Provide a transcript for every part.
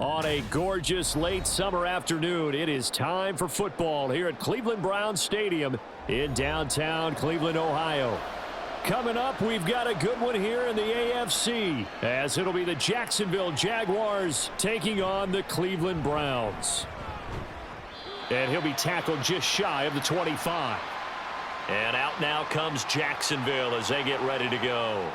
On a gorgeous late summer afternoon, it is time for football here at Cleveland Browns Stadium in downtown Cleveland, Ohio. Coming up, we've got a good one here in the AFC, as it'll be the Jacksonville Jaguars taking on the Cleveland Browns. And he'll be tackled just shy of the 25. And out now comes Jacksonville as they get ready to go.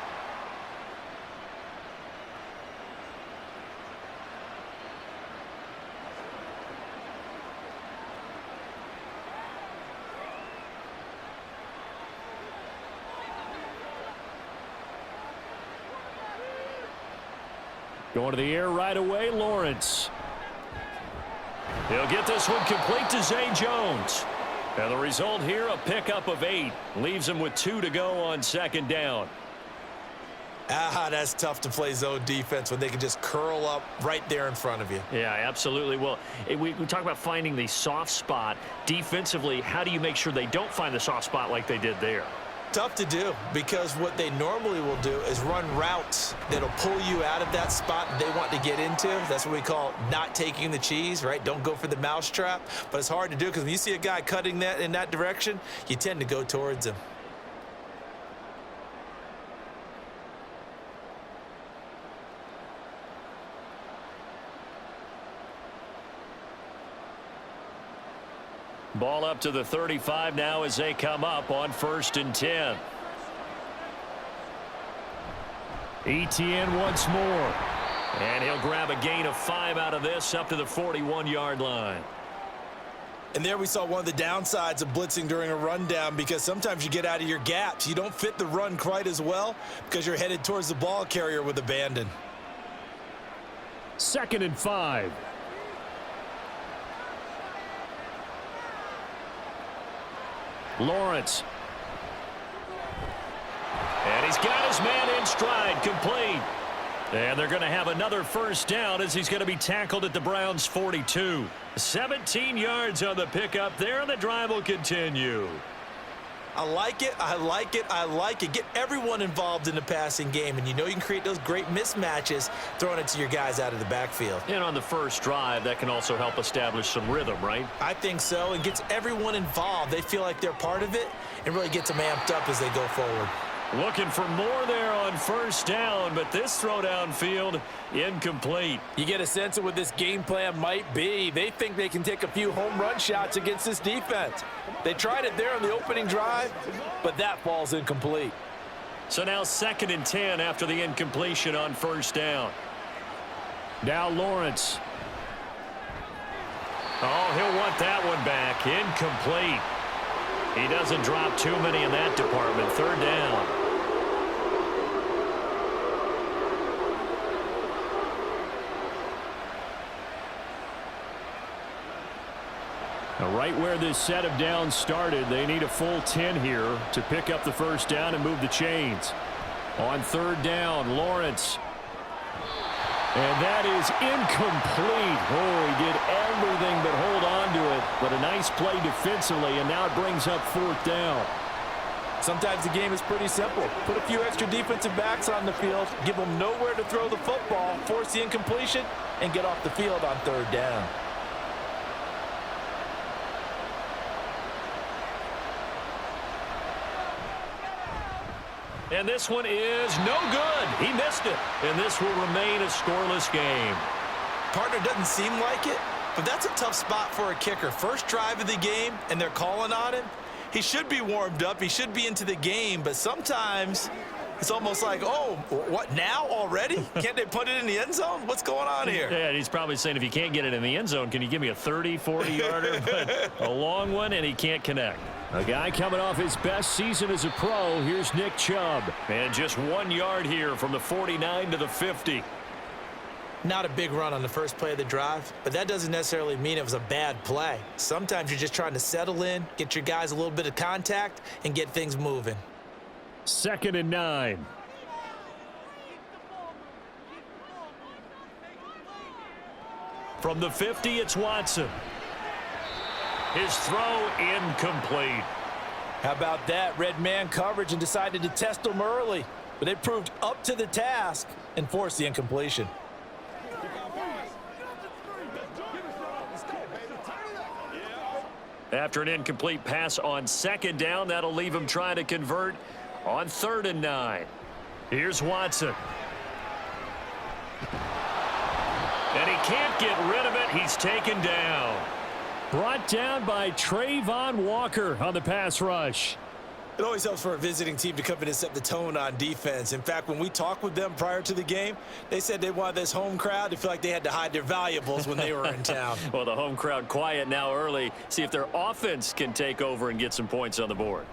Going to the air right away, Lawrence. He'll get this one complete to Zay Jones. And the result here, a pickup of 8. Leaves him with 2 to go on second down. That's tough to play zone defense when they can just curl up right there in front of you. Yeah, absolutely. Well, we talk about finding the soft spot. Defensively, how do you make sure they don't find the soft spot like they did there? Tough to do, because what they normally will do is run routes that'll pull you out of that spot that they want to get into. That's what we call not taking the cheese, right? Don't go for the mousetrap. But it's hard to do because when you see a guy cutting that in that direction, you tend to go towards him. Ball up to the 35 now as they come up on 1st and 10. Etienne once more. And he'll grab a gain of 5 out of this up to the 41-yard line. And there we saw one of the downsides of blitzing during a rundown, because sometimes you get out of your gaps. You don't fit the run quite as well because you're headed towards the ball carrier with abandon. 2nd and 5. Lawrence. And he's got his man in stride, complete. And they're going to have another first down as he's going to be tackled at the Browns' 42. 17 yards on the pickup there, and the drive will continue. I like it, I like it, I like it. Get everyone involved in the passing game, and you know you can create those great mismatches throwing it to your guys out of the backfield. And on the first drive, that can also help establish some rhythm, right? I think so. It gets everyone involved. They feel like they're part of it, and really gets them amped up as they go forward. Looking for more there on first down, but this throw downfield incomplete. You get a sense of what this game plan might be. They think they can take a few home run shots against this defense. They tried it there on the opening drive, but that falls incomplete. So now 2nd and 10 after the incompletion on first down. Now Lawrence. Oh, he'll want that one back. Incomplete. He doesn't drop too many in that department. 3rd down. Now, right where this set of downs started, they need a full 10 here to pick up the first down and move the chains. On 3rd down, Lawrence. And that is incomplete. Oh, he did everything but hold on to it. But a nice play defensively, and now it brings up 4th down. Sometimes the game is pretty simple. Put a few extra defensive backs on the field, give them nowhere to throw the football, force the incompletion, and get off the field on 3rd down. And this one is no good. He missed it. And this will remain a scoreless game. Partner doesn't seem like it, but that's a tough spot for a kicker. First drive of the game, and they're calling on him. He should be warmed up. He should be into the game, but sometimes it's almost like, oh, what, now already? Can't they put it in the end zone? What's going on here? Yeah, he's probably saying, if you can't get it in the end zone, can you give me a 30, 40-yarder? But a long one, and he can't connect. A guy coming off his best season as a pro. Here's Nick Chubb. And just 1 yard here from the 49 to the 50. Not a big run on the first play of the drive, but that doesn't necessarily mean it was a bad play. Sometimes you're just trying to settle in, get your guys a little bit of contact, and get things moving. 2nd and 9. From the 50, it's Watson. His throw incomplete. How about that? Red man coverage and decided to test them early. But they proved up to the task and forced the incompletion. After an incomplete pass on 2nd down, that'll leave him trying to convert on 3rd and 9. Here's Watson. And he can't get rid of it. He's taken down. Brought down by Trayvon Walker on the pass rush. It always helps for a visiting team to come in and set the tone on defense. In fact, when we talked with them prior to the game, they said they wanted this home crowd to feel like they had to hide their valuables when they were in town. Well, the home crowd quiet now early. See if their offense can take over and get some points on the board.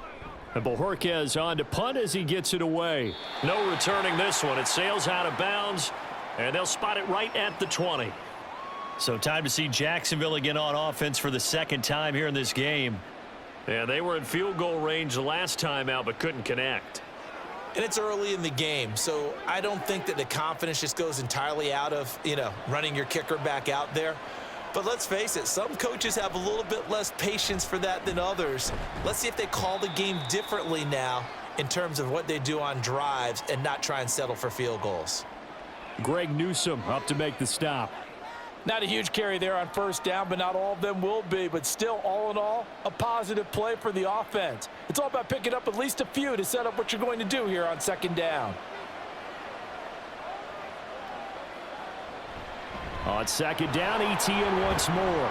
And Bojorquez on to punt as he gets it away. No returning this one. It sails out of bounds, and they'll spot it right at the 20. So time to see Jacksonville again on offense for the 2nd time here in this game. Yeah, they were in field goal range the last time out, but couldn't connect. And it's early in the game, so I don't think that the confidence just goes entirely out of, running your kicker back out there. But let's face it, some coaches have a little bit less patience for that than others. Let's see if they call the game differently now in terms of what they do on drives and not try and settle for field goals. Greg Newsome up to make the stop. Not a huge carry there on 1st down, but not all of them will be. But still, all in all, a positive play for the offense. It's all about picking up at least a few to set up what you're going to do here on 2nd down. On 2nd down, ETN once more.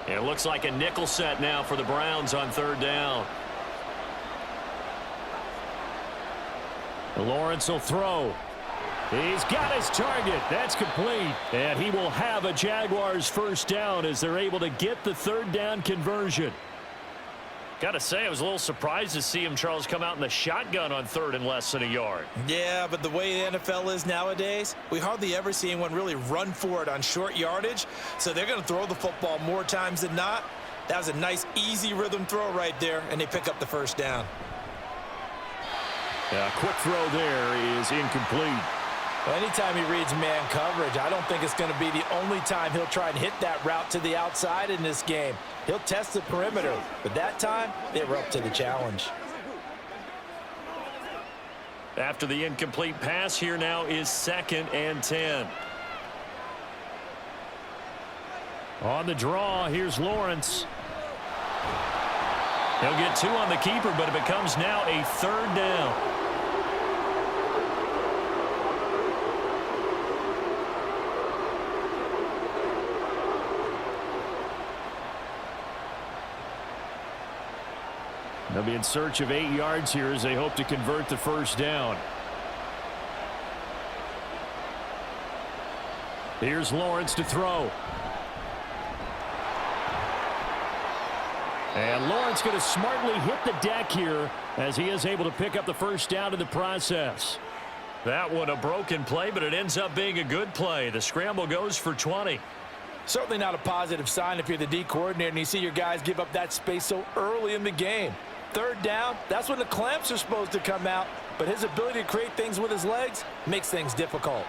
It looks like a nickel set now for the Browns on 3rd down. Lawrence will throw. He's got his target. That's complete. And he will have a Jaguars 1st down as they're able to get the 3rd down conversion. Got to say, I was a little surprised to see him, Charles, come out in the shotgun on 3rd and less than a yard. Yeah, but the way the NFL is nowadays, we hardly ever see anyone really run for it on short yardage. So they're going to throw the football more times than not. That was a nice, easy rhythm throw right there, and they pick up the 1st down. Quick throw there is incomplete. Well, anytime he reads man coverage, I don't think it's going to be the only time he'll try and hit that route to the outside in this game. He'll test the perimeter, but that time, they were up to the challenge. After the incomplete pass, here now is 2nd and 10. On the draw, here's Lawrence. He'll get 2 on the keeper, but it becomes now a 3rd down. They'll be in search of 8 yards here as they hope to convert the 1st down. Here's Lawrence to throw. And Lawrence going to smartly hit the deck here as he is able to pick up the 1st down in the process. That one a broken play, but it ends up being a good play. The scramble goes for 20. Certainly not a positive sign if you're the D coordinator and you see your guys give up that space so early in the game. 3rd down, that's when the clamps are supposed to come out, but his ability to create things with his legs makes things difficult.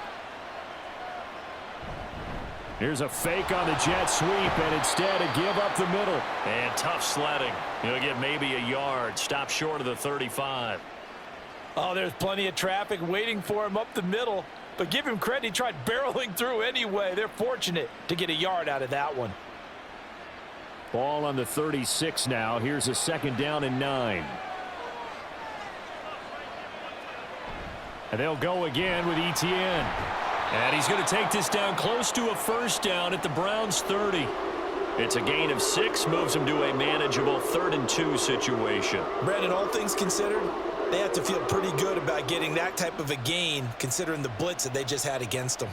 Here's a fake on the jet sweep, and instead a give up the middle. And tough sledding. He'll get maybe a yard. Stop short of the 35. Oh, there's plenty of traffic waiting for him up the middle, but give him credit, he tried barreling through anyway. They're fortunate to get a yard out of that one. Ball on the 36 now. Here's a 2nd down and 9. And they'll go again with ETN. And he's going to take this down close to a 1st down at the Browns 30. It's a gain of 6, moves him to a manageable 3rd and 2 situation. Brandon, all things considered, they have to feel pretty good about getting that type of a gain considering the blitz that they just had against them.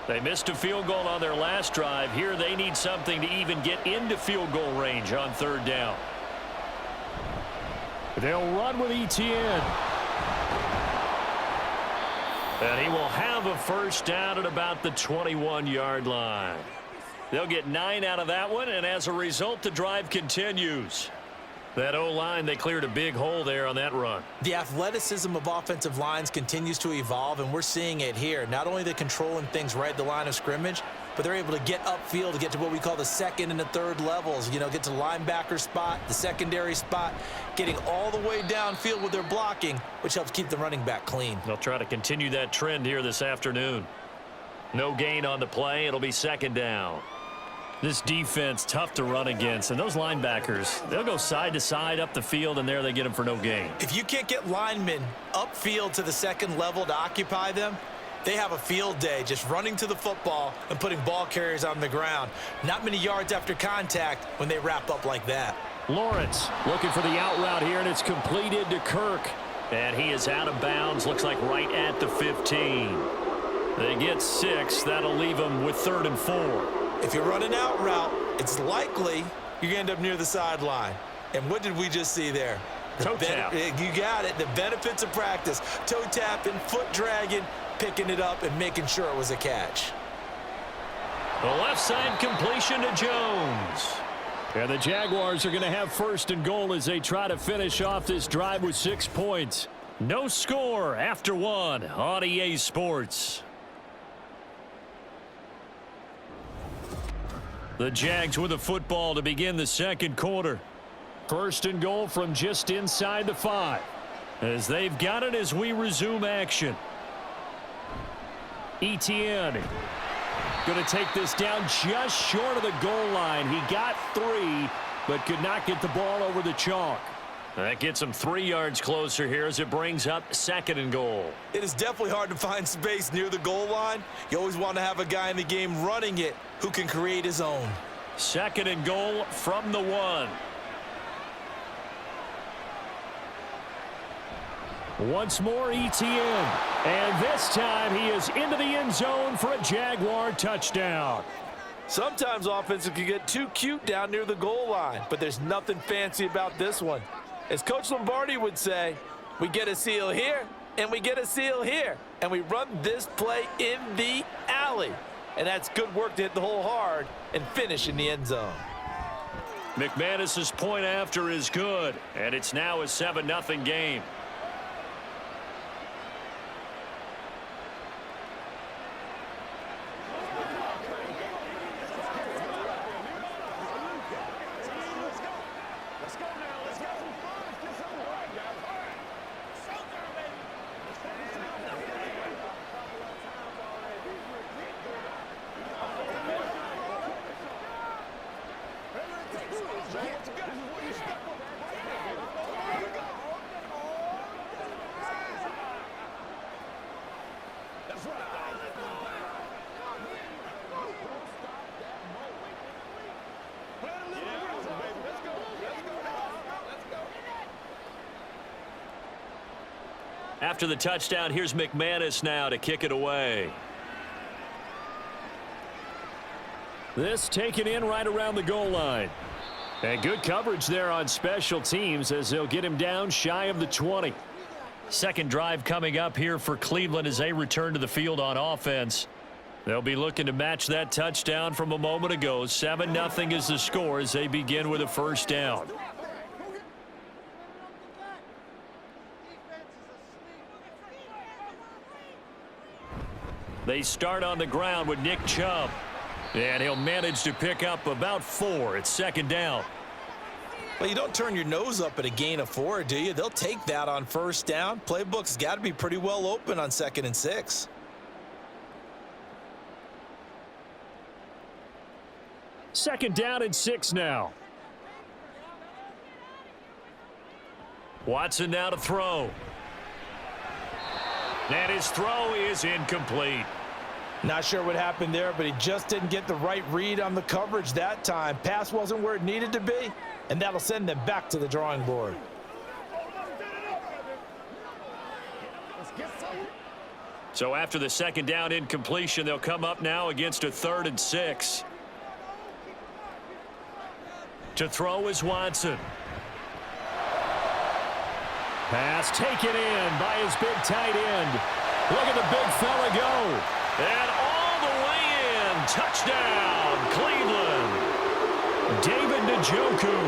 They missed a field goal on their last drive. Here they need something to even get into field goal range on 3rd down. They'll run with ETN. And he will have a 1st down at about the 21-yard line. They'll get 9 out of that one, and as a result, the drive continues. That O-line, they cleared a big hole there on that run. The athleticism of offensive lines continues to evolve, and we're seeing it here. Not only are they controlling things right at the line of scrimmage, but they're able to get upfield to get to what we call the second and the third levels. You know, get to the linebacker spot, the secondary spot, getting all the way downfield with their blocking, which helps keep the running back clean. They'll try to continue that trend here this afternoon. No gain on the play. It'll be second down. This defense, tough to run against. And those linebackers, they'll go side to side up the field, and there they get them for no gain. If you can't get linemen upfield to the second level to occupy them, they have a field day just running to the football and putting ball carriers on the ground. Not many yards after contact when they wrap up like that. Lawrence looking for the out route here, and it's completed to Kirk. And he is out of bounds, looks like right at the 15. They get 6. That'll leave them with 3rd and 4. If you run an out route, it's likely you're going to end up near the sideline. And what did we just see there? Toe tap. You got it. The benefits of practice. Toe tapping, foot dragging, picking it up, and making sure it was a catch. The left side completion to Jones. And the Jaguars are going to have 1st and goal as they try to finish off this drive with 6 points. No score after 1 on EA Sports. The Jags with the football to begin the second quarter. 1st and goal from just inside the 5. As they've got it as we resume action. Etienne going to take this down just short of the goal line. He got 3, but could not get the ball over the chalk. That gets him 3 yards closer here as it brings up 2nd and goal. It is definitely hard to find space near the goal line. You always want to have a guy in the game running it who can create his own. 2nd and goal from the 1. Once more, Etienne. And this time he is into the end zone for a Jaguar touchdown. Sometimes offenses can get too cute down near the goal line, but there's nothing fancy about this one. As Coach Lombardi would say, we get a seal here, and we get a seal here, and we run this play in the alley. And that's good work to hit the hole hard and finish in the end zone. McManus's point after is good, and it's now a 7-0 game. After the touchdown, here's McManus now to kick it away. This taken in right around the goal line. And good coverage there on special teams as they'll get him down shy of the 20. Second drive coming up here for Cleveland as they return to the field on offense. They'll be looking to match that touchdown from a moment ago. 7-0 is the score as they begin with a 1st down. They start on the ground with Nick Chubb. And he'll manage to pick up about 4. It's 2nd down. Well, you don't turn your nose up at a gain of 4, do you? They'll take that on 1st down. Playbook's got to be pretty well open on 2nd and 6. Second down and 6 now. Watson now to throw. And his throw is incomplete. Not sure what happened there, but he just didn't get the right read on the coverage that time. Pass wasn't where it needed to be, and that'll send them back to the drawing board. So after the 2nd down incompletion, they'll come up now against a 3rd and 6. To throw is Watson. Pass taken in by his big tight end. Look at the big fella go. And all the way in. Touchdown, Cleveland. David Njoku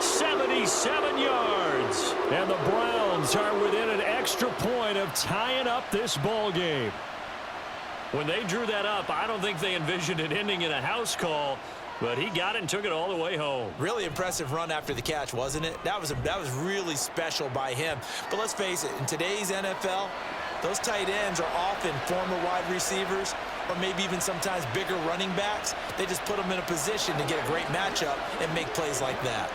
77 yards. And the Browns are within an extra point of tying up this ball game. When they drew that up, I don't think they envisioned it ending in a house call, but he got it and took it all the way home. Really impressive run after the catch, wasn't it? That was really special by him. But let's face it, in today's NFL, those tight ends are often former wide receivers or maybe even sometimes bigger running backs. They just put them in a position to get a great matchup and make plays like that.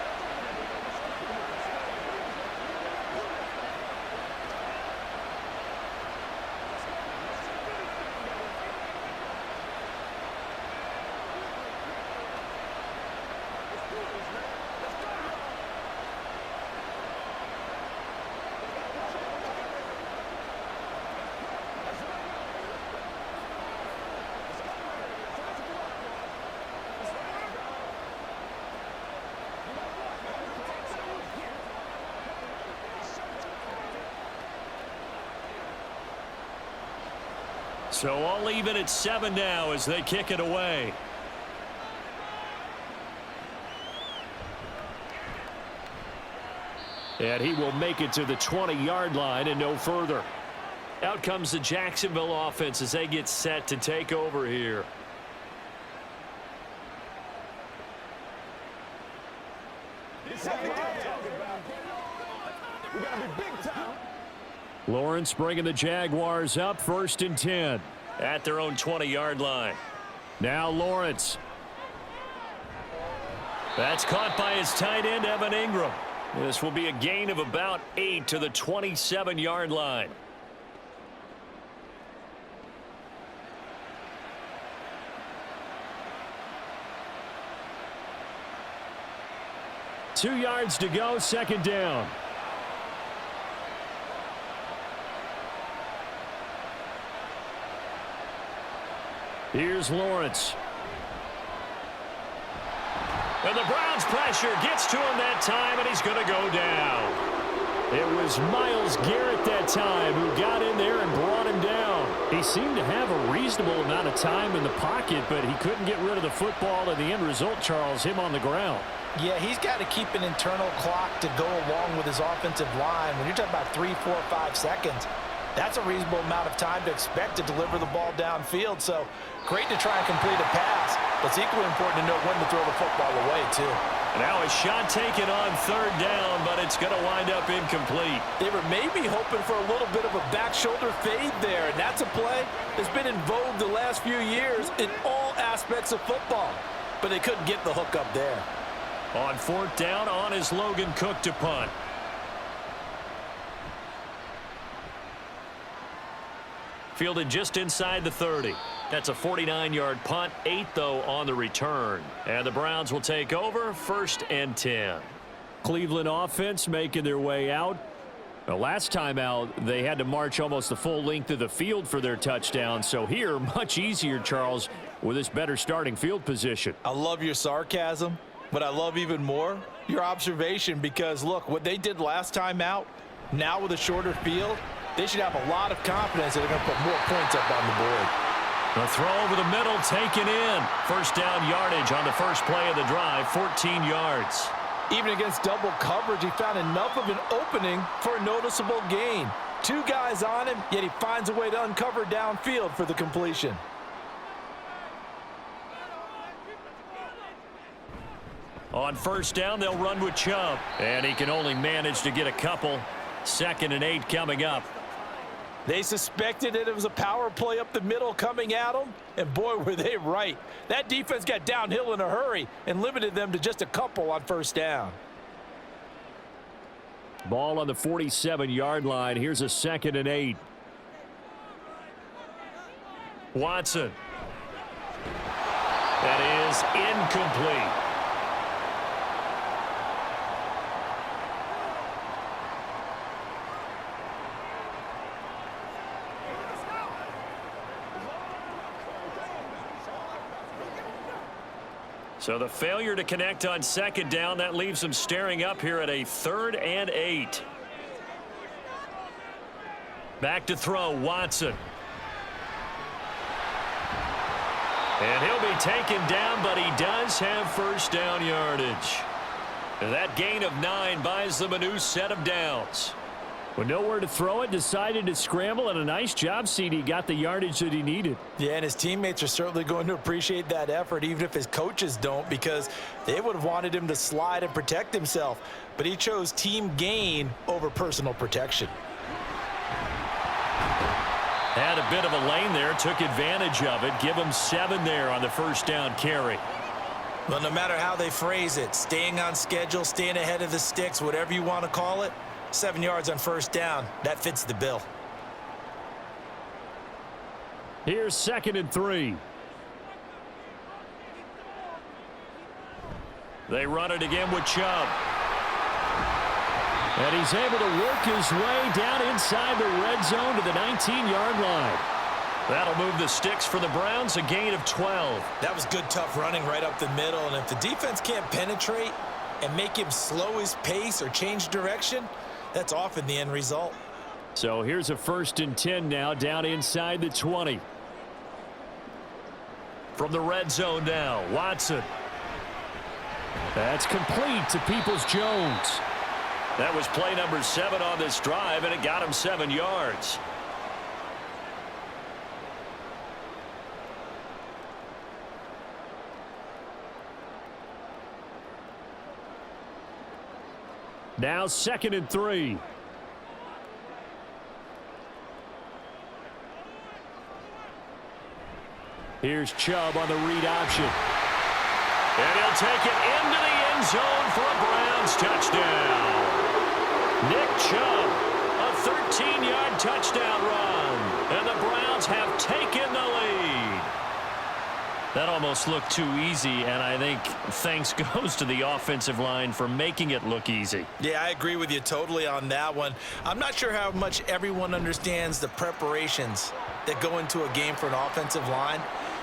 So all even at 7 now as they kick it away. And he will make it to the 20-yard line and no further. Out comes the Jacksonville offense as they get set to take over here. Lawrence bringing the Jaguars up 1st and 10 at their own 20-yard line. Now Lawrence. That's caught by his tight end, Evan Ingram. This will be a gain of about 8 to the 27-yard line. Two yards to go, 2nd down. Here's Lawrence. And the Browns pressure gets to him that time, and he's going to go down. It was Myles Garrett that time who got in there and brought him down. He seemed to have a reasonable amount of time in the pocket, but he couldn't get rid of the football, and the end result, Charles, him on the ground. Yeah, he's got to keep an internal clock to go along with his offensive line. When you're talking about 3, 4, 5 seconds, that's a reasonable amount of time to expect to deliver the ball downfield. So great to try and complete a pass, but it's equally important to know when to throw the football away, too. Now a shot taken on 3rd down, but it's going to wind up incomplete. They were maybe hoping for a little bit of a back shoulder fade there, and that's a play that's been in vogue the last few years in all aspects of football. But they couldn't get the hook up there. On 4th down, on is Logan Cook to punt. Fielded just inside the 30. That's a 49-yard punt, 8 though on the return. And the Browns will take over 1st and 10. Cleveland offense making their way out. The last time out, they had to march almost the full length of the field for their touchdown. So here, much easier, Charles, with this better starting field position. I love your sarcasm, but I love even more your observation because, look, what they did last time out, now with a shorter field, they should have a lot of confidence that they're going to put more points up on the board. The throw over the middle taken in. 1st down yardage on the first play of the drive, 14 yards. Even against double coverage, he found enough of an opening for a noticeable gain. 2 guys on him, yet he finds a way to uncover downfield for the completion. On 1st down, they'll run with Chubb. And he can only manage to get a couple. 2nd and 8 coming up. They suspected that it was a power play up the middle coming at them, and boy, were they right. That defense got downhill in a hurry and limited them to just a couple on 1st down. Ball on the 47-yard line. Here's a 2nd and 8. Watson. That is incomplete. So the failure to connect on 2nd down, that leaves them staring up here at a 3rd and 8. Back to throw, Watson. And he'll be taken down, but he does have 1st down yardage. That gain of 9 buys them a new set of downs. With nowhere to throw it, decided to scramble, and a nice job, CD. Got the yardage that he needed. Yeah, and his teammates are certainly going to appreciate that effort, even if his coaches don't, because they would have wanted him to slide and protect himself. But he chose team gain over personal protection. Had a bit of a lane there, took advantage of it. Give him 7 there on the first down carry. Well, no matter how they phrase it, staying on schedule, staying ahead of the sticks, whatever you want to call it, 7 yards on first down, that fits the bill. Here's 2nd and 3. They run it again with Chubb. And he's able to work his way down inside the red zone to the 19-yard line. That'll move the sticks for the Browns, a gain of 12. That was good, tough running right up the middle, and if the defense can't penetrate and make him slow his pace or change direction, that's often the end result. So here's a 1st and 10 now, down inside the 20. From the red zone now, Watson. That's complete to Peoples-Jones. That was play number 7 on this drive, and it got him 7 yards. Now 2nd and 3. Here's Chubb on the read option. And he'll take it into the end zone for a Browns touchdown. Nick Chubb, a 13-yard touchdown run. And the Browns have taken the lead. That almost looked too easy, and I think thanks goes to the offensive line for making it look easy. Yeah, I agree with you totally on that one. I'm not sure how much everyone understands the preparations that go into a game for an offensive line,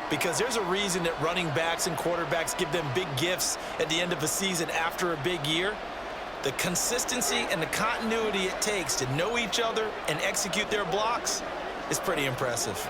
because there's a reason that running backs and quarterbacks give them big gifts at the end of a season after a big year. The consistency and the continuity it takes to know each other and execute their blocks is pretty impressive.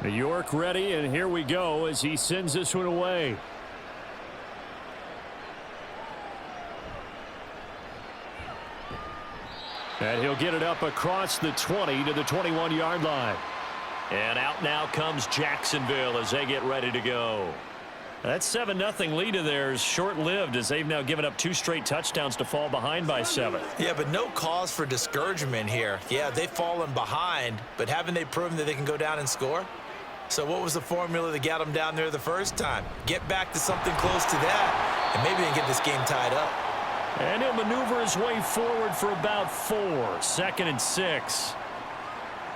York ready, and here we go as he sends this one away. And he'll get it up across the 20 to the 21-yard line. And out now comes Jacksonville as they get ready to go. That 7-0 lead of theirs is short-lived as they've now given up 2 straight touchdowns to fall behind by 7. Yeah, but no cause for discouragement here. Yeah, they've fallen behind, but haven't they proven that they can go down and score? So what was the formula that got them down there the first time? Get back to something close to that, and maybe they can get this game tied up. And he'll maneuver his way forward for about 4. 2nd and 6.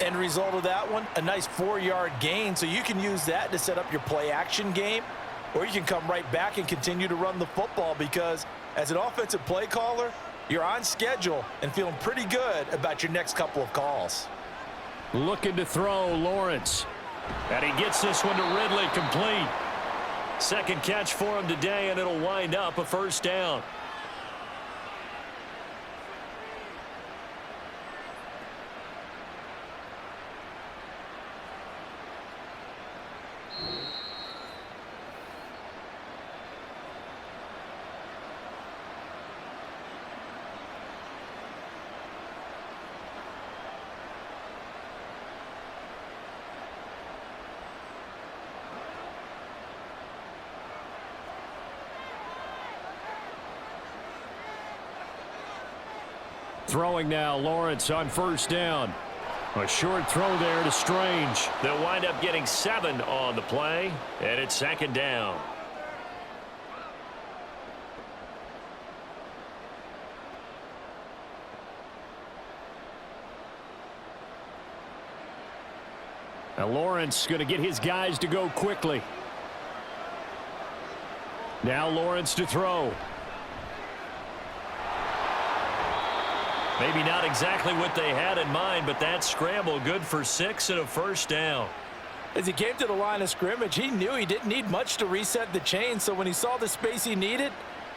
End result of that one, a nice 4-yard gain, so you can use that to set up your play-action game, or you can come right back and continue to run the football, because as an offensive play caller, you're on schedule and feeling pretty good about your next couple of calls. Looking to throw, Lawrence. And he gets this one to Ridley, complete. 2nd catch for him today, and it'll wind up a 1st down. Throwing now, Lawrence on 1st down. A short throw there to Strange. They'll wind up getting 7 on the play, and it's 2nd down. Now Lawrence going to get his guys to go quickly. Now Lawrence to throw. Maybe not exactly what they had in mind, but that scramble good for 6 and a first down. As he came to the line of scrimmage, he knew he didn't need much to reset the chain, so when he saw the space he needed,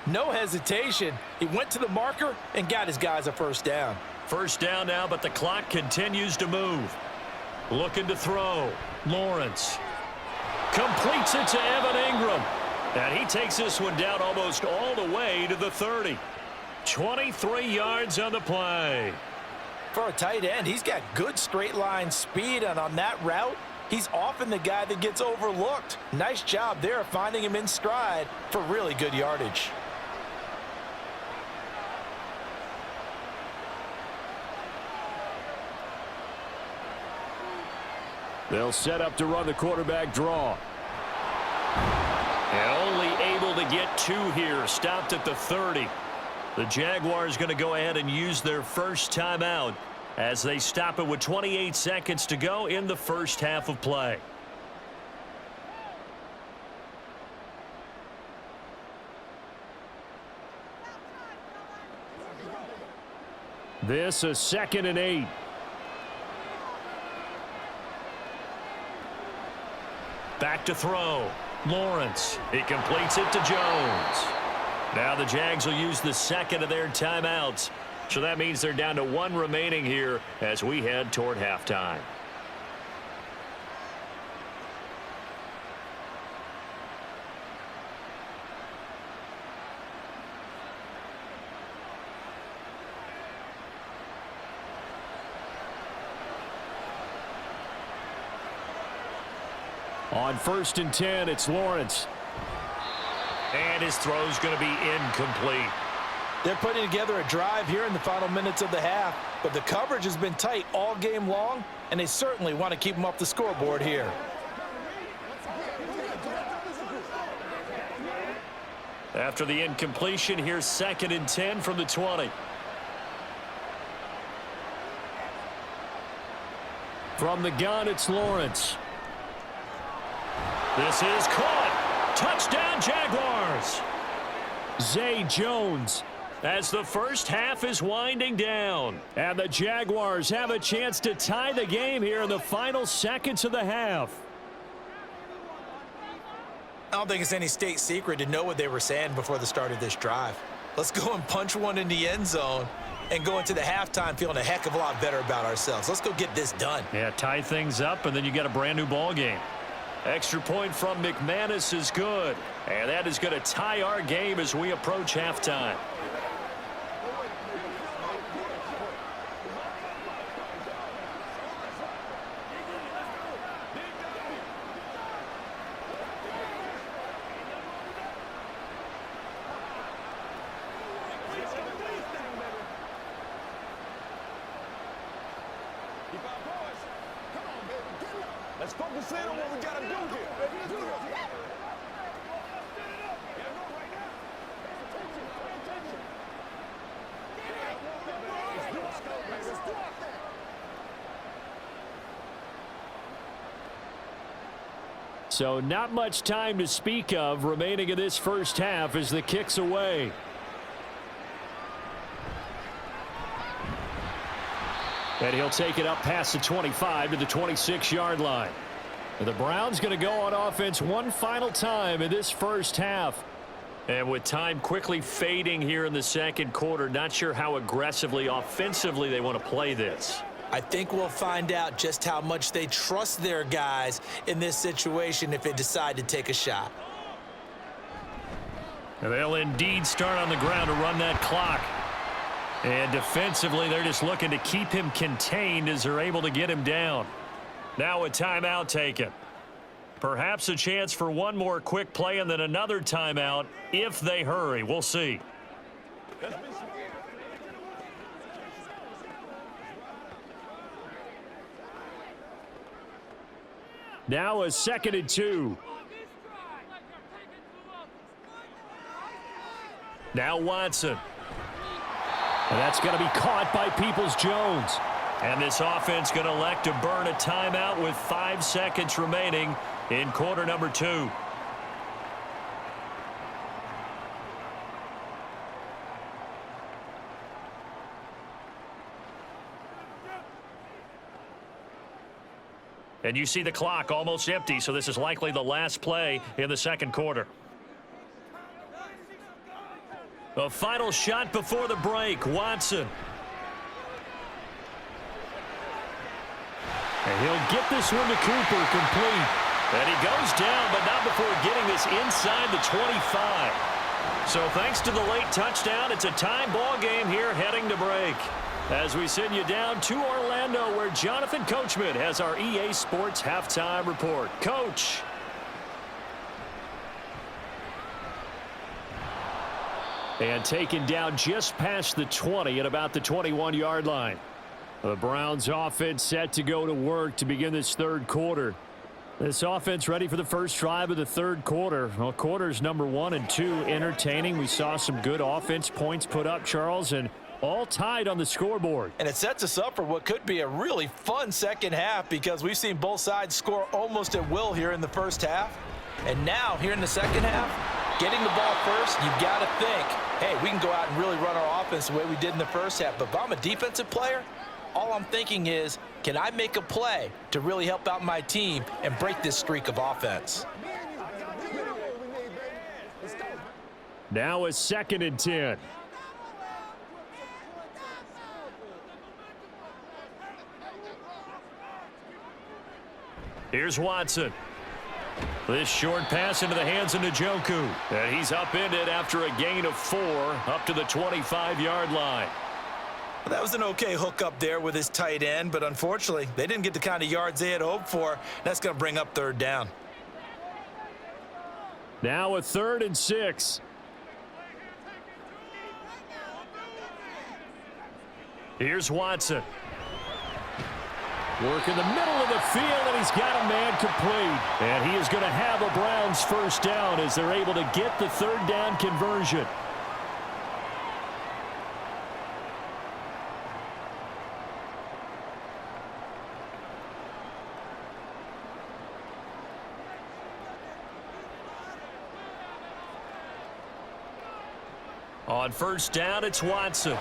no hesitation. He went to the marker and got his guys a first down. First down now, but the clock continues to move. Looking to throw. Lawrence completes it to Evan Ingram. And he takes this one down almost all the way to the 30. 23 yards on the play. For a tight end, he's got good straight line speed, and on that route, he's often the guy that gets overlooked. Nice job there finding him in stride for really good yardage. They'll set up to run the quarterback draw. And only able to get 2 here. Stopped at the 30. The Jaguars going to go ahead and use their first timeout as they stop it with 28 seconds to go in the first half of play. This is 2nd and 8. Back to throw. Lawrence. He completes it to Jones. Now the Jags will use the second of their timeouts. So that means they're down to 1 remaining here as we head toward halftime. On 1st and 10, it's Lawrence. And his throw's going to be incomplete. They're putting together a drive here in the final minutes of the half, but the coverage has been tight all game long, and they certainly want to keep them off the scoreboard here. After the incompletion, here's 2nd and 10 from the 20. From the gun, it's Lawrence. This is caught. Touchdown, Jaguars. Zay Jones as the first half is winding down. And the Jaguars have a chance to tie the game here in the final seconds of the half. I don't think it's any state secret to know what they were saying before the start of this drive. Let's go and punch one in the end zone and go into the halftime feeling a heck of a lot better about ourselves. Let's go get this done. Yeah, tie things up, and then you get a brand new ball game. Extra point from McManus is good. And that is going to tie our game as we approach halftime. Let's focus in on what we got to do here. So not much time to speak of remaining in this first half as the kick's away. And he'll take it up past the 25 to the 26-yard line. And the Browns going to go on offense one final time in this first half. And with time quickly fading here in the second quarter, not sure how aggressively, offensively they want to play this. I think we'll find out just how much they trust their guys in this situation if they decide to take a shot. And they'll indeed start on the ground to run that clock. And defensively, they're just looking to keep him contained as they're able to get him down. Now a timeout taken. Perhaps a chance for one more quick play and then another timeout if they hurry. We'll see. Now a 2nd and 2. Now Watson. And that's going to be caught by Peoples-Jones. And this offense going to elect to burn a timeout with 5 seconds remaining in quarter number 2. And you see the clock almost empty, so this is likely the last play in the second quarter. A final shot before the break, Watson. And he'll get this one to Cooper, complete. And he goes down, but not before getting this inside the 25. So thanks to the late touchdown, it's a tie ball game here heading to break. As we send you down to Orlando, where Jonathan Coachman has our EA Sports halftime report. Coach. And taken down just past the 20 at about the 21-yard line. The Browns offense set to go to work to begin this third quarter. This offense ready for the first drive of the third quarter. Well, quarters number 1 and 2 entertaining. We saw some good offense points put up, Charles, and all tied on the scoreboard. And it sets us up for what could be a really fun second half because we've seen both sides score almost at will here in the first half. And now, here in the second half, getting the ball first, you've got to think, hey, we can go out and really run our offense the way we did in the first half. But if I'm a defensive player, all I'm thinking is, can I make a play to really help out my team and break this streak of offense? Now a 2nd and 10. Here's Watson. This short pass into the hands of Njoku. And he's upended after a gain of 4 up to the 25-yard line. That was an okay hook up there with his tight end, but unfortunately, they didn't get the kind of yards they had hoped for. That's going to bring up 3rd down. Now a 3rd and 6. Here's Watson. Work in the middle of the field, and he's got a man complete. And he is going to have a Browns first down as they're able to get the 3rd down conversion. On first down, it's Watson.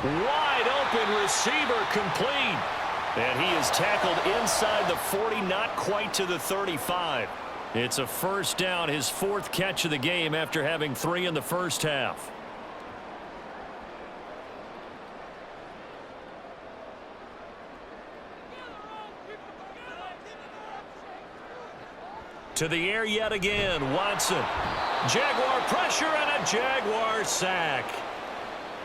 Wide open receiver complete. And he is tackled inside the 40, not quite to the 35. It's a first down, his 4th catch of the game after having 3 in the first half. To the air yet again, Watson. Jaguar pressure and a Jaguar sack.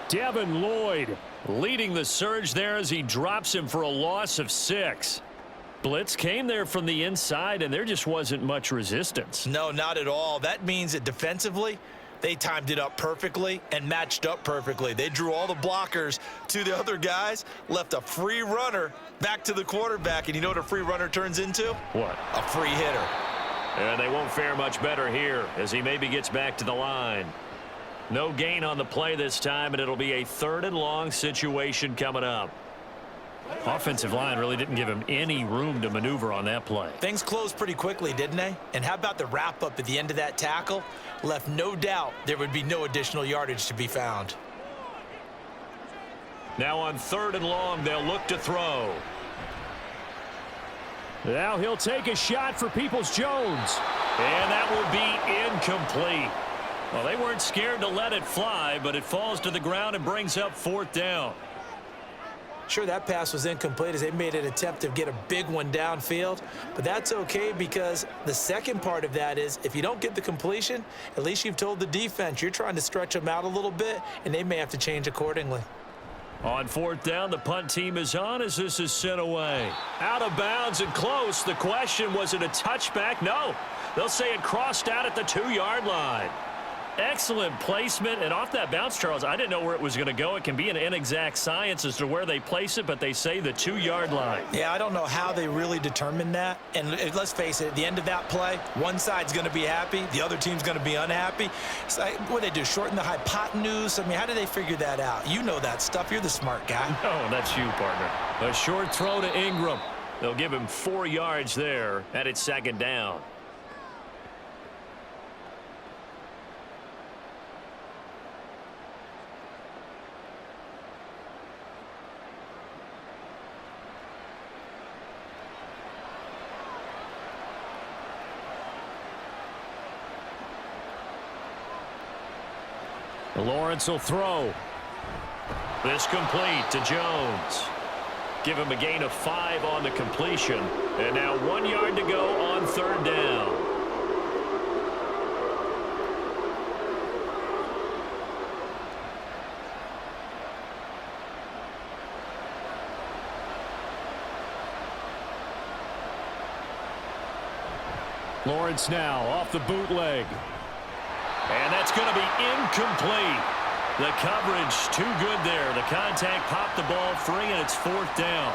Devin Lloyd leading the surge there as he drops him for a loss of 6. Blitz came there from the inside, and there just wasn't much resistance. No, not at all. That means that defensively, they timed it up perfectly and matched up perfectly. They drew all the blockers to the other guys, left a free runner back to the quarterback, and you know what a free runner turns into? What? A free hitter. And they won't fare much better here as he maybe gets back to the line. No gain on the play this time, and it'll be a 3rd and long situation coming up. Offensive line really didn't give him any room to maneuver on that play. Things closed pretty quickly, didn't they? And how about the wrap-up at the end of that tackle? Left no doubt there would be no additional yardage to be found. Now on 3rd and long, they'll look to throw. Now he'll take a shot for Peoples-Jones. And that will be incomplete. Well, they weren't scared to let it fly, but it falls to the ground and brings up 4th down. Sure, that pass was incomplete as they made an attempt to get a big one downfield, but that's okay because the second part of that is if you don't get the completion, at least you've told the defense you're trying to stretch them out a little bit, and they may have to change accordingly. On 4th down, the punt team is on as this is sent away. Out of bounds and close. The question, was it a touchback? No. They'll say it crossed out at the 2-yard line. Excellent placement, and off that bounce, Charles, I didn't know where it was going to go. It can be an inexact science as to where they place it, but they say the 2-yard line. Yeah, I don't know how they really determined that. And let's face it, at the end of that play, one side's going to be happy, the other team's going to be unhappy. It's like, what do they do, shorten the hypotenuse? I mean, how do they figure that out? You know that stuff. You're the smart guy. No, that's you, partner. A short throw to Ingram. They'll give him 4 yards there, and it's 2nd down. Lawrence will throw. This complete to Jones. Give him a gain of 5 on the completion. And now 1 yard to go on third down. Lawrence now off the bootleg. And that's going to be incomplete. The coverage too good there. The contact popped the ball free, and it's fourth down.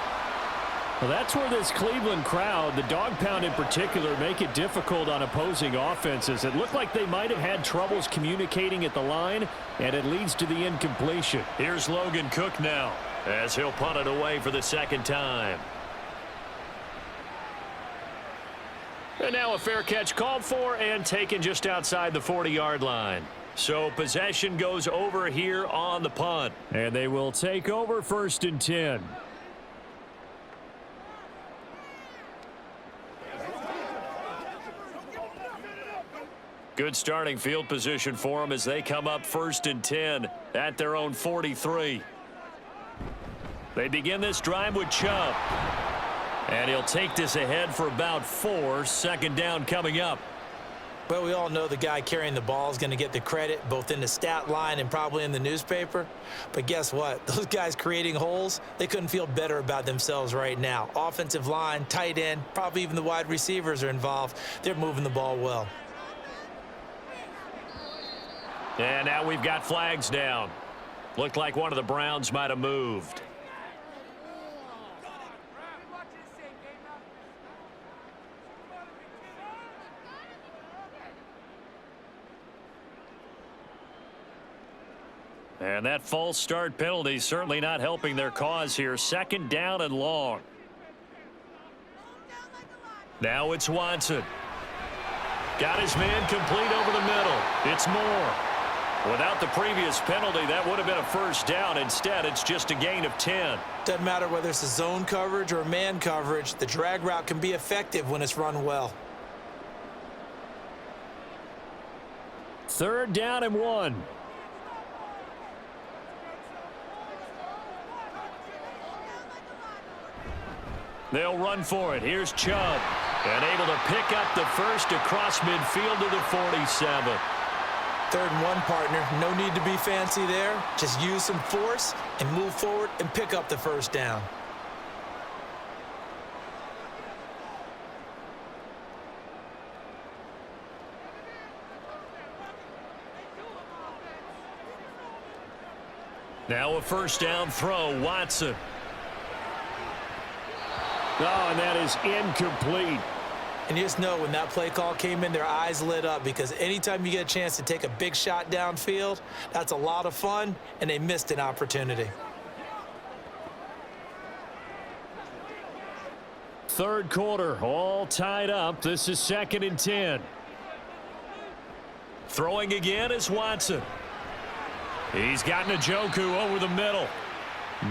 Well, that's where this Cleveland crowd, the dog pound in particular, make it difficult on opposing offenses. It looked like they might have had troubles communicating at the line, and it leads to the incompletion. Here's Logan Cook now as he'll punt it away for the second time. And now a fair catch called for and taken just outside the 40-yard line. So possession goes over here on the punt. And they will take over 1st and 10. Good starting field position for them as they come up 1st and 10 at their own 43. They begin this drive with Chubb. And he'll take this ahead for about 4. Second down coming up. Well, we all know the guy carrying the ball is going to get the credit both in the stat line and probably in the newspaper. But guess what? Those guys creating holes, they couldn't feel better about themselves right now. Offensive line, tight end, probably even the wide receivers are involved. They're moving the ball well. And now we've got flags down. Looked like one of the Browns might have moved. And that false start penalty certainly not helping their cause here. Second down and long. Now it's Watson. Got his man complete over the middle. It's Moore. Without the previous penalty, that would have been a first down. Instead, it's just a gain of 10. Doesn't matter whether it's a zone coverage or man coverage. The drag route can be effective when it's run well. 3rd down and 1. They'll run for it. Here's Chubb. And able to pick up the first across midfield to the 47. 3rd and 1, partner. No need to be fancy there. Just use some force and move forward and pick up the first down. Now a first down throw. Watson. Oh, and that is incomplete. And you just know when that play call came in, their eyes lit up because anytime you get a chance to take a big shot downfield, that's a lot of fun, and they missed an opportunity. 3rd quarter, all tied up. This is 2nd and 10. Throwing again is Watson. He's got Njoku over the middle.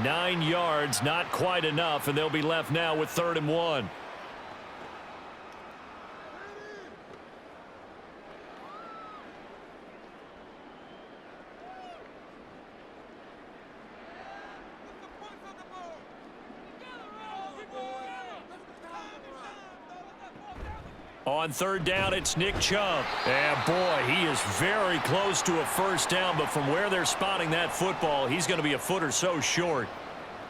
9 yards, not quite enough, and they'll be left now with 3rd and 1. On 3rd down, it's Nick Chubb. And boy, he is very close to a first down, but from where they're spotting that football, he's going to be a foot or so short.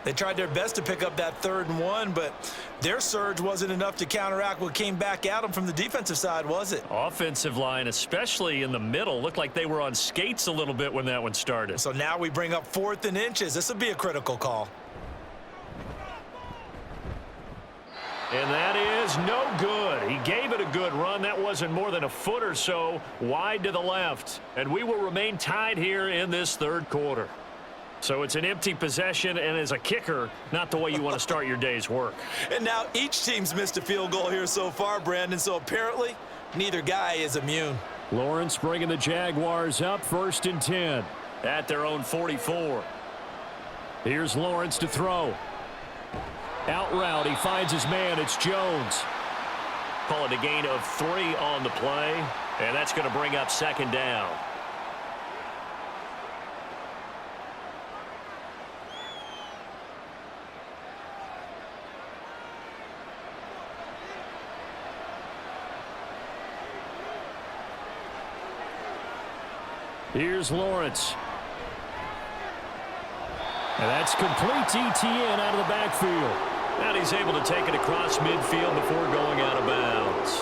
They tried their best to pick up that 3rd and 1, but their surge wasn't enough to counteract what came back at them from the defensive side, was it? Offensive line, especially in the middle, looked like they were on skates a little bit when that one started. So now we bring up 4th and inches. This will be a critical call. And that is no good. He gave it a good run. That wasn't more than a foot or so wide to the left. And we will remain tied here in this 3rd quarter. So it's an empty possession, and as a kicker, not the way you want to start your day's work. And now each team's missed a field goal here so far, Brandon, so apparently neither guy is immune. Lawrence bringing the Jaguars up 1st and 10 at their own 44. Here's Lawrence to throw. Out route, he finds his man. It's Jones. Call it a gain of 3 on the play, and that's going to bring up 2nd down. Here's Lawrence. And that's complete to Etienne out of the backfield. And he's able to take it across midfield before going out of bounds.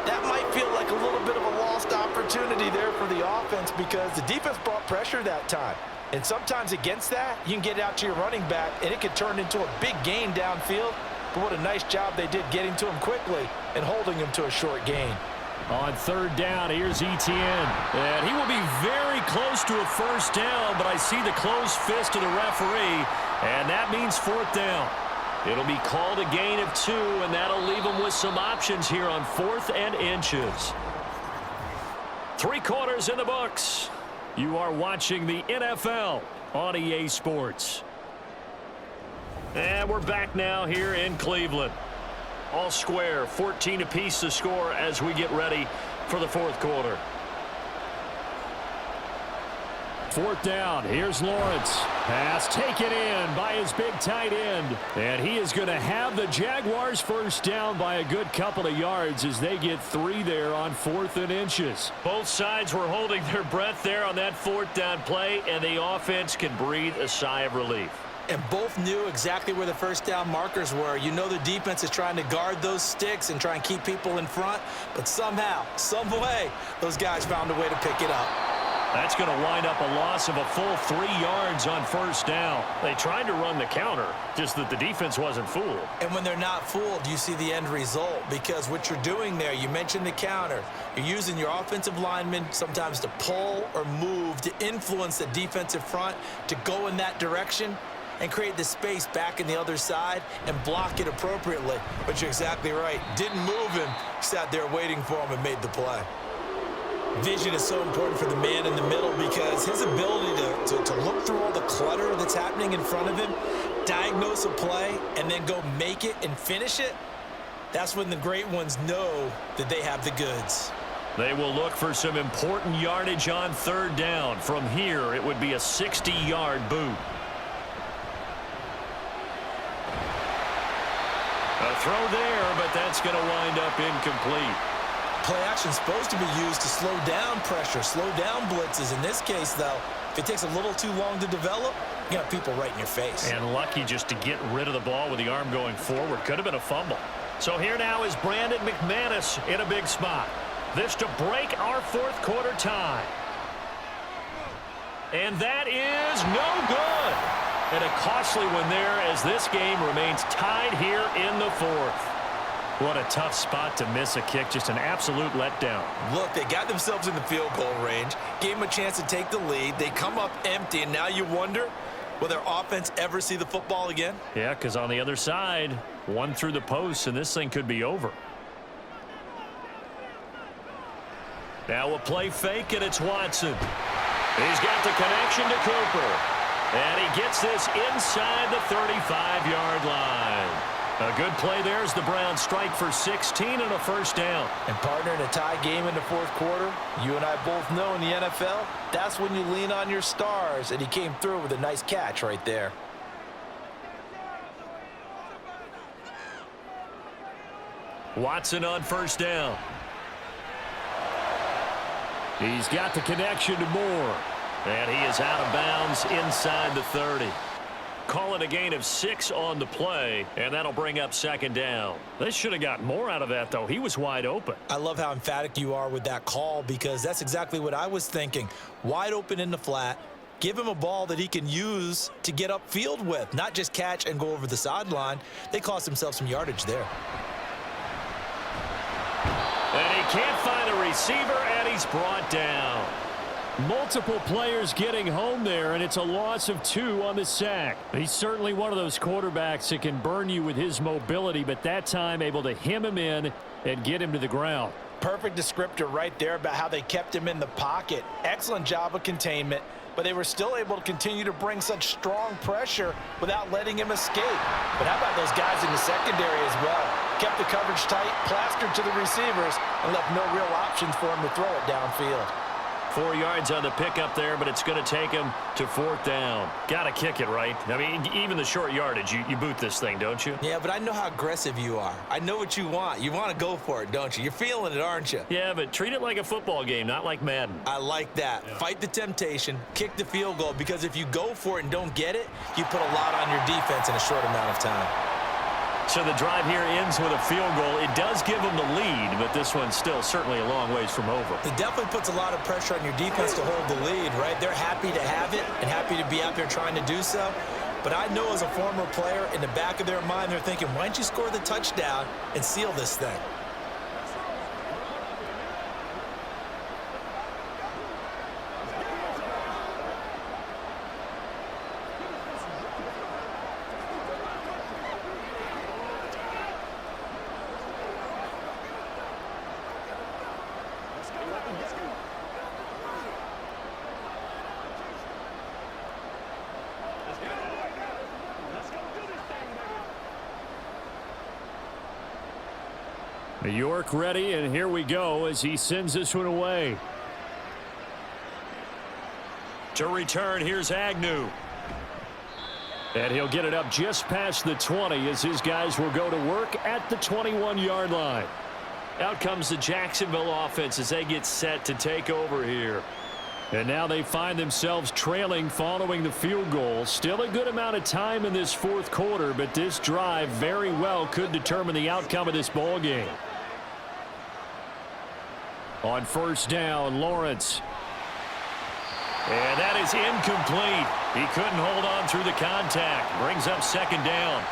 That might feel like a little bit of a lost opportunity there for the offense because the defense brought pressure that time. And sometimes against that, you can get it out to your running back, and it could turn into a big gain downfield. But what a nice job they did getting to him quickly and holding him to a short gain. On third down, here's Etienne. And he will be very close to a first down, but I see the closed fist of the referee, and that means fourth down. It'll be called a gain of 2, and that'll leave them with some options here on 4th and inches. 3 quarters in the books. You are watching the NFL on EA Sports. And we're back now here in Cleveland. All square, 14 apiece to score as we get ready for the 4th quarter. 4th down, here's Lawrence. Pass taken in by his big tight end. And he is going to have the Jaguars first down by a good couple of yards as they get 3 there on 4th and inches. Both sides were holding their breath there on that 4th down play, and the offense can breathe a sigh of relief. And both knew exactly where the first down markers were. You know the defense is trying to guard those sticks and try and keep people in front, but somehow, some way, those guys found a way to pick it up. That's going to wind up a loss of a full 3 yards on first down. They tried to run the counter, just that the defense wasn't fooled. And when they're not fooled, you see the end result, because what you're doing there, you mentioned the counter. You're using your offensive linemen sometimes to pull or move to influence the defensive front to go in that direction and create the space back in the other side and block it appropriately. But you're exactly right. Didn't move him, sat there waiting for him and made the play. Vision is so important for the man in the middle because his ability to look through all the clutter that's happening in front of him, diagnose a play, and then go make it and finish it, that's when the great ones know that they have the goods. They will look for some important yardage on third down. From here, it would be a 60-yard boot. A throw there, but that's going to wind up incomplete. Play action is supposed to be used to slow down pressure, slow down blitzes. In this case, though, if it takes a little too long to develop, you got people right in your face. And lucky just to get rid of the ball with the arm going forward. Could have been a fumble. So here now is Brandon McManus in a big spot. This to break our 4th quarter tie. And that is no good. And a costly one there as this game remains tied here in the 4th. What a tough spot to miss a kick. Just an absolute letdown. Look, they got themselves in the field goal range, gave them a chance to take the lead. They come up empty, and now you wonder, will their offense ever see the football again? Yeah, because on the other side, one through the post, and this thing could be over. Now a play fake, and it's Watson. He's got the connection to Cooper. And he gets this inside the 35-yard line. A good play there as the Browns strike for 16 and a first down. And partner, in a tie game in the 4th quarter, you and I both know in the NFL, that's when you lean on your stars, and he came through with a nice catch right there. Watson on first down. He's got the connection to Moore. And he is out of bounds inside the 30. Call it a gain of 6 on the play, and that'll bring up second down. They should have got more out of that, though. He was wide open. I love how emphatic you are with that call because that's exactly what I was thinking. Wide open in the flat. Give him a ball that he can use to get upfield with, not just catch and go over the sideline. They cost themselves some yardage there. And he can't find a receiver, and he's brought down. Multiple players getting home there, and it's a loss of 2 on the sack. He's certainly one of those quarterbacks that can burn you with his mobility, but that time able to hem him in and get him to the ground. Perfect descriptor right there about how they kept him in the pocket. Excellent job of containment, but they were still able to continue to bring such strong pressure without letting him escape. But how about those guys in the secondary as well? Kept the coverage tight, plastered to the receivers, and left no real options for him to throw it downfield. 4 yards on the pickup there, but it's going to take him to 4th down. Got to kick it, right? I mean, even the short yardage, you boot this thing, don't you? Yeah, but I know how aggressive you are. I know what you want. You want to go for it, don't you? You're feeling it, aren't you? Yeah, but treat it like a football game, not like Madden. I like that. Yeah. Fight the temptation, kick the field goal, because if you go for it and don't get it, you put a lot on your defense in a short amount of time. So the drive here ends with a field goal. It does give them the lead, but this one's still certainly a long ways from over. It definitely puts a lot of pressure on your defense to hold the lead, right? They're happy to have it and happy to be out there trying to do so. But I know as a former player, in the back of their mind, they're thinking, why don't you score the touchdown and seal this thing? York ready, and here we go as he sends this one away. To return, here's Agnew. And he'll get it up just past the 20 as his guys will go to work at the 21-yard line. Out comes the Jacksonville offense as they get set to take over here. And now they find themselves trailing following the field goal. Still a good amount of time in this 4th quarter, but this drive very well could determine the outcome of this ball game. On 1st down, Lawrence. And that is incomplete. He couldn't hold on through the contact. Brings up 2nd down.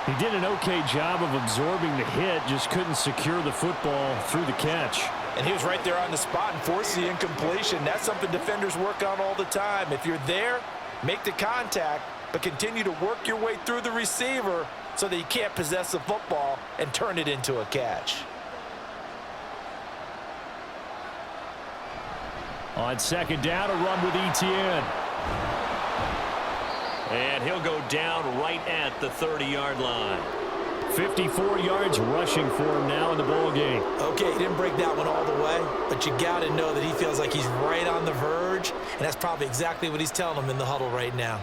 He did an okay job of absorbing the hit, just couldn't secure the football through the catch. And he was right there on the spot and forced the incompletion. That's something defenders work on all the time. If you're there, make the contact, but continue to work your way through the receiver so that you can't possess the football and turn it into a catch. On 2nd down, a run with Etienne. And he'll go down right at the 30-yard line. 54 yards rushing for him now in the ball game. Okay, he didn't break that one all the way, but you got to know that he feels like he's right on the verge, and that's probably exactly what he's telling them in the huddle right now.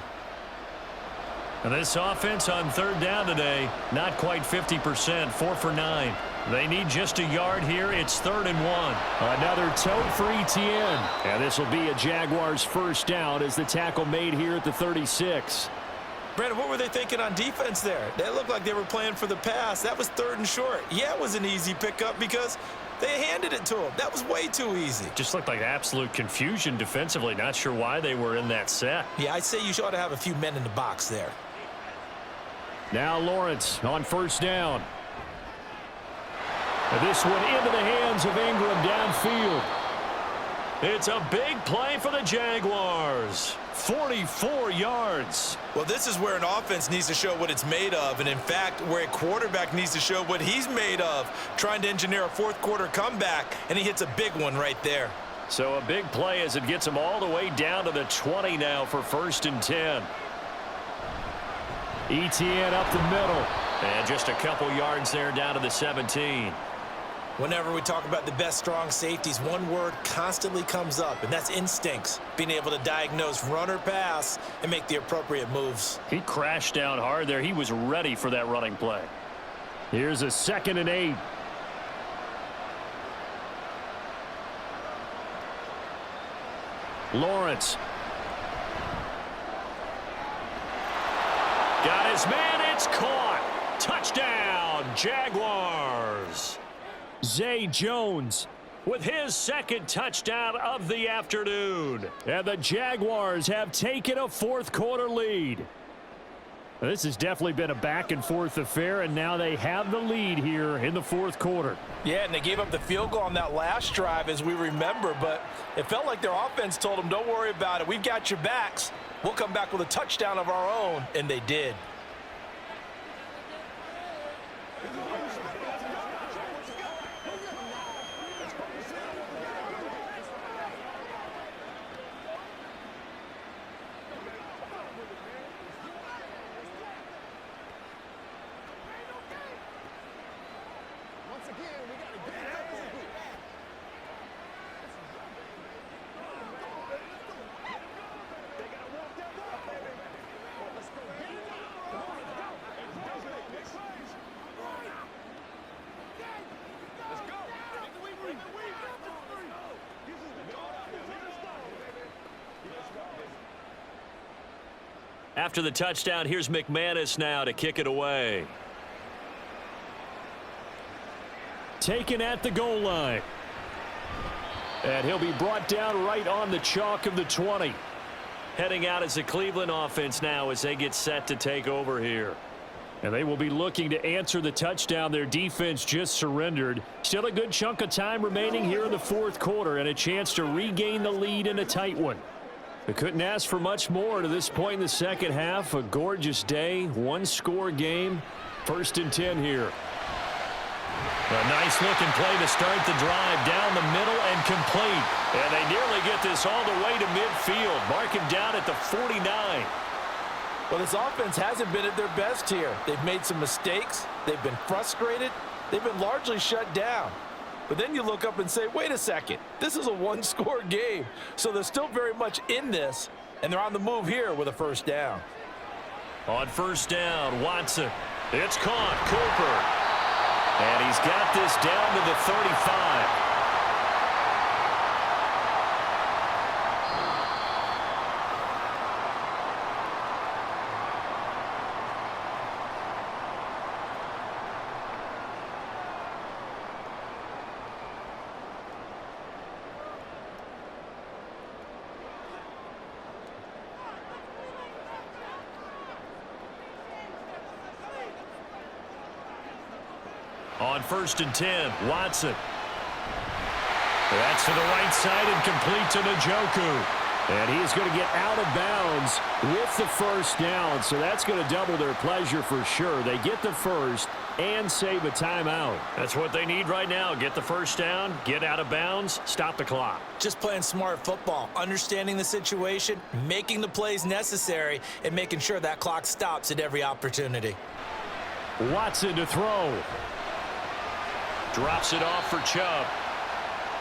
And this offense on 3rd down today, not quite 50%, 4 for 9. They need just a yard here. It's 3rd and 1. Another tote for Etienne. And this will be a Jaguars 1st down as the tackle made here at the 36. Brandon, what were they thinking on defense there? They looked like they were playing for the pass. That was 3rd and short. Yeah, it was an easy pickup because they handed it to him. That was way too easy. Just looked like absolute confusion defensively. Not sure why they were in that set. Yeah, I'd say you ought to have a few men in the box there. Now Lawrence on 1st down. This one into the hands of Ingram downfield. It's a big play for the Jaguars. 44 yards. Well, this is where an offense needs to show what it's made of, and in fact, where a quarterback needs to show what he's made of, trying to engineer a 4th quarter comeback, and he hits a big one right there. So a big play as it gets him all the way down to the 20 now for 1st and 10. Etienne up the middle. And just a couple yards there down to the 17. Whenever we talk about the best strong safeties, one word constantly comes up, and that's instincts. Being able to diagnose run or pass and make the appropriate moves. He crashed down hard there. He was ready for that running play. Here's a 2nd and 8. Lawrence. Got his man. It's caught. Touchdown, Jaguars. Zay Jones with his 2nd touchdown of the afternoon. And the Jaguars have taken a 4th quarter lead. This has definitely been a back-and-forth affair, and now they have the lead here in the 4th quarter. Yeah, and they gave up the field goal on that last drive, as we remember, but it felt like their offense told them, don't worry about it. We've got your backs. We'll come back with a touchdown of our own, and they did. After the touchdown, here's McManus now to kick it away. Taken at the goal line. And he'll be brought down right on the chalk of the 20. Heading out as the Cleveland offense now as they get set to take over here. And they will be looking to answer the touchdown their defense just surrendered. Still a good chunk of time remaining here in the fourth quarter and a chance to regain the lead in a tight one. They couldn't ask for much more to this point in the second half. A gorgeous day, one-score game. 1st and 10 here. A nice-looking play to start the drive down the middle and complete. And they nearly get this all the way to midfield. Mark him down at the 49. Well, this offense hasn't been at their best here. They've made some mistakes. They've been frustrated. They've been largely shut down. But then you look up and say, wait a second, this is a one-score game. So they're still very much in this, and they're on the move here with a first down. On first down, Watson. It's caught. Cooper. And he's got this down to the 35. On 1st and 10, Watson. That's to the right side and complete to Njoku. And he's going to get out of bounds with the first down. So that's going to double their pleasure for sure. They get the first and save a timeout. That's what they need right now. Get the first down, get out of bounds, stop the clock. Just playing smart football, understanding the situation, making the plays necessary, and making sure that clock stops at every opportunity. Watson to throw. Drops it off for Chubb.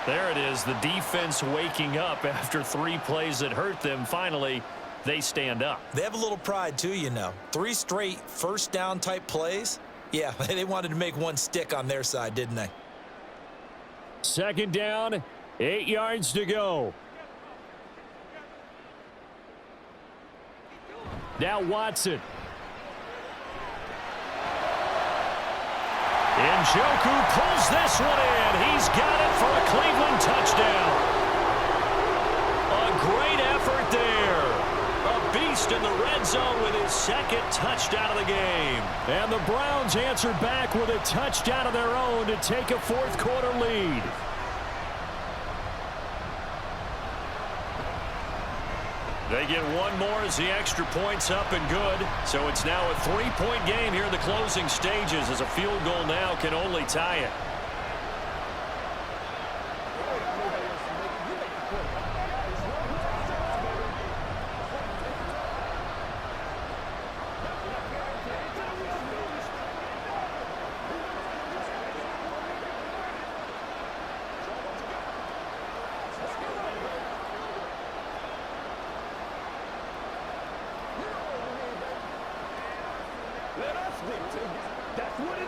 There it is, the defense waking up after 3 plays that hurt them. Finally, they stand up. They have a little pride, too, you know. 3 straight first down type plays. Yeah, they wanted to make one stick on their side, didn't they? 2nd down, 8 yards to go. Now Watson. Njoku pulls this one in. He's got it for a Cleveland touchdown. A great effort there. A beast in the red zone with his 2nd touchdown of the game. And the Browns answer back with a touchdown of their own to take a 4th quarter lead. They get one more as the extra point's up and good. So it's now a 3-point game here in the closing stages as a field goal now can only tie it. That's what it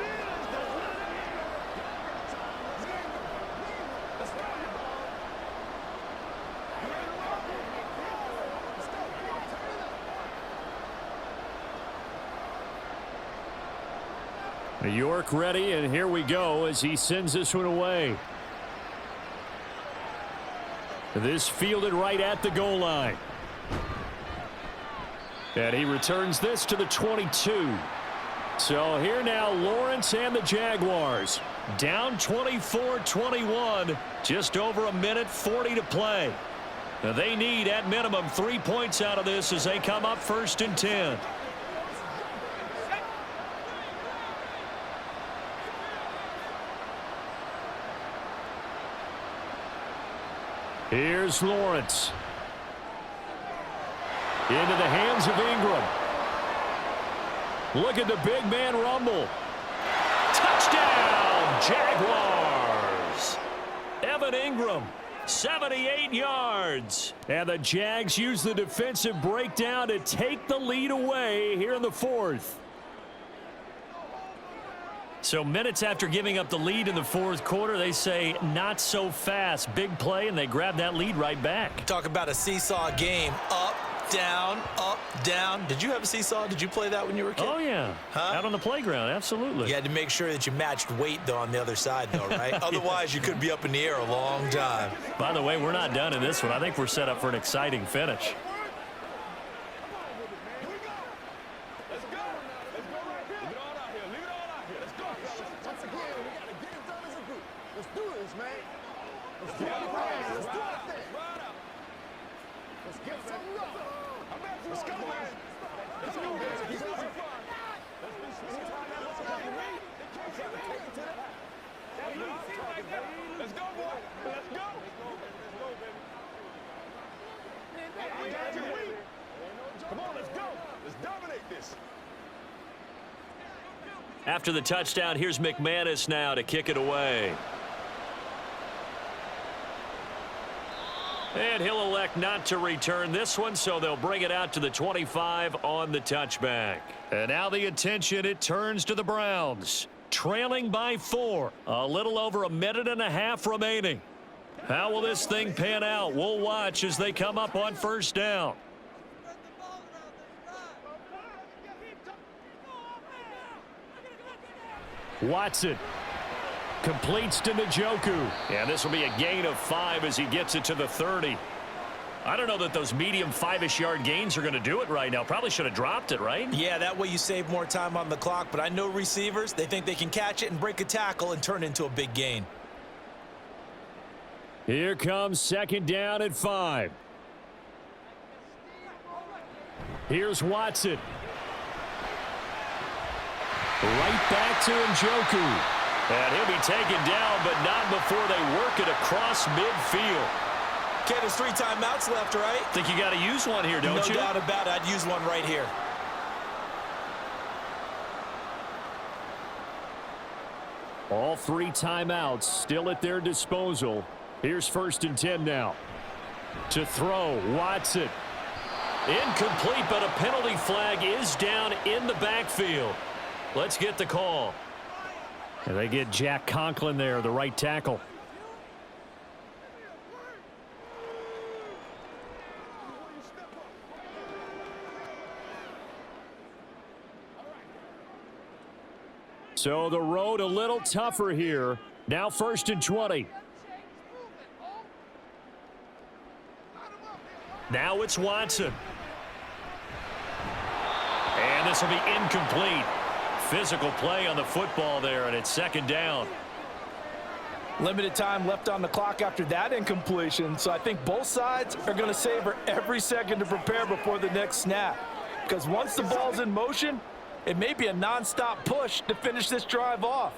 is. York ready, and here we go as he sends this one away. This fielded right at the goal line. And he returns this to the 22. So here now Lawrence and the Jaguars. Down 24-21. Just over a minute 40 to play. Now they need at minimum 3 points out of this as they come up 1st and 10. Here's Lawrence. Into the hands of Ingram. Look at the big man rumble. Touchdown, Jaguars. Evan Ingram, 78 yards. And the Jags use the defensive breakdown to take the lead away here in the 4th. So minutes after giving up the lead in the 4th quarter, they say not so fast. Big play, and they grab that lead right back. Talk about a seesaw game. Up, down, up, down. Did you have a seesaw? Did you play that when you were a kid? Oh, yeah. Huh? Out on the playground, absolutely. You had to make sure that you matched weight, though, on the other side, though, right? Otherwise, you could be up in the air a long time. By the way, we're not done in this one. I think we're set up for an exciting finish. After the touchdown, here's McManus now to kick it away. And he'll elect not to return this one, so they'll bring it out to the 25 on the touchback. And now the attention, it turns to the Browns. Trailing by 4. A little over a minute and a half remaining. How will this thing pan out? We'll watch as they come up on first down. Watson completes to Njoku. And this will be a gain of 5 as he gets it to the 30. I don't know that those medium 5-ish yard gains are going to do it right now. Probably should have dropped it, right? Yeah, that way you save more time on the clock. But I know receivers, they think they can catch it and break a tackle and turn it into a big gain. Here comes second down at 5. Here's Watson. Right back to Njoku. And he'll be taken down, but not before they work it across midfield. Okay, there's 3 timeouts left, right? Think you got to use one here, don't you? No doubt about it. I'd use one right here. All 3 timeouts still at their disposal. Here's first and 10 now. To throw, Watson. Incomplete, but a penalty flag is down in the backfield. Let's get the call. And they get Jack Conklin there, the right tackle. So the road a little tougher here. Now first and 20. Now it's Watson. And this will be incomplete. Physical play on the football there, and it's second down. Limited time left on the clock after that incompletion, so I think both sides are going to savor every second to prepare before the next snap. Because once the ball's in motion, it may be a nonstop push to finish this drive off.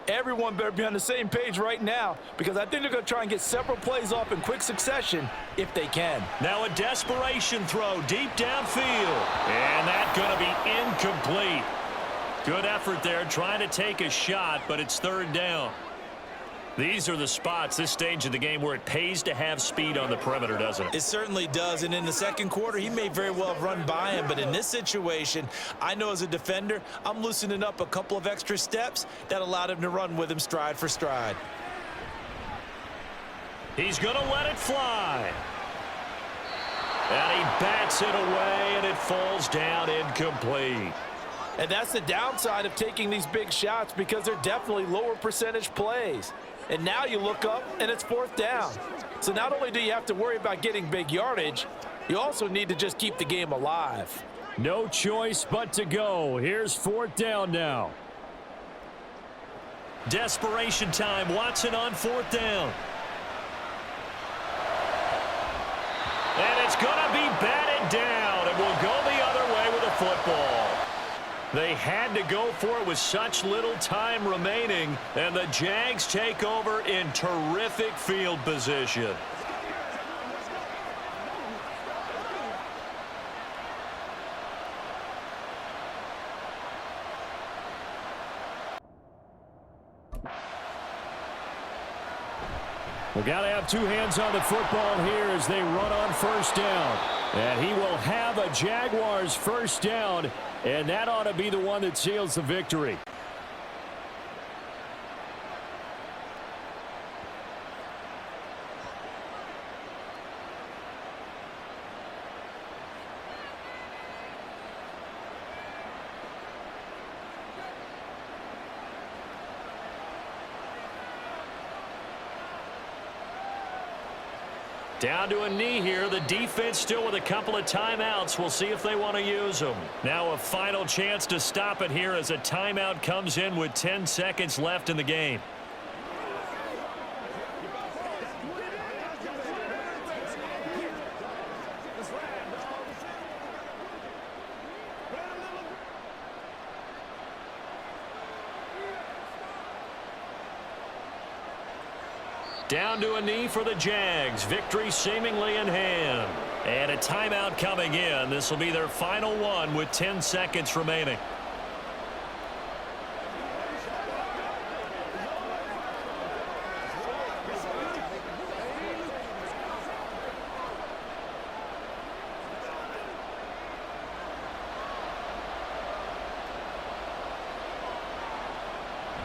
Everyone better be on the same page right now, because I think they're going to try and get several plays off in quick succession if they can. Now a desperation throw deep downfield. And that's going to be incomplete. Good effort there trying to take a shot, but it's third down. These are the spots, this stage of the game, where it pays to have speed on the perimeter, doesn't it? It certainly does, and in the second quarter, he may very well have run by him, but in this situation, I know as a defender, I'm loosening up a couple of extra steps that allowed him to run with him stride for stride. He's going to let it fly. And he bats it away, and it falls down incomplete. And that's the downside of taking these big shots, because they're definitely lower percentage plays. And now you look up, and it's fourth down. So not only do you have to worry about getting big yardage, you also need to just keep the game alive. No choice but to go. Here's fourth down now. Desperation time. Watson on fourth down. And it's going to be batted down, and we'll go the other way with the football. They had to go for it with such little time remaining, and the Jags take over in terrific field position. We've got to have 2 hands on the football here as they run on first down. And he will have a Jaguars first down, and that ought to be the one that seals the victory. Down to a knee here. The defense still with a couple of timeouts. We'll see if they want to use them. Now a final chance to stop it here as a timeout comes in with 10 seconds left in the game. Down to a knee for the Jags. Victory seemingly in hand. And a timeout coming in. This will be their final one with 10 seconds remaining.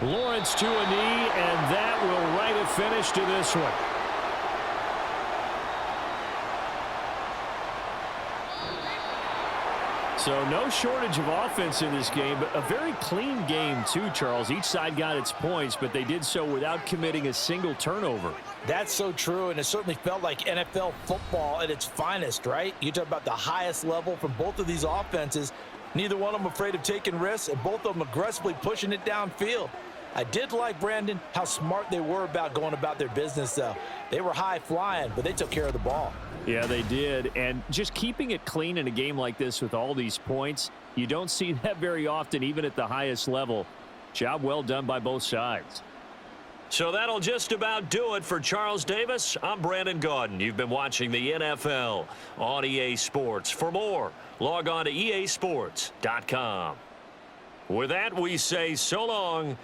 Lawrence to a knee, and that will write a finish to this one. So no shortage of offense in this game, but a very clean game too, Charles. Each side got its points, but they did so without committing a single turnover. That's so true, and it certainly felt like NFL football at its finest, right? You talk about the highest level from both of these offenses. Neither one of them afraid of taking risks, and both of them aggressively pushing it downfield. I did like, Brandon, how smart they were about going about their business, though. They were high flying, but they took care of the ball. Yeah, they did. And just keeping it clean in a game like this with all these points, you don't see that very often, even at the highest level. Job well done by both sides. So that'll just about do it for Charles Davis. I'm Brandon Gaudin. You've been watching the NFL on EA Sports. For more, log on to easports.com. With that, we say so long.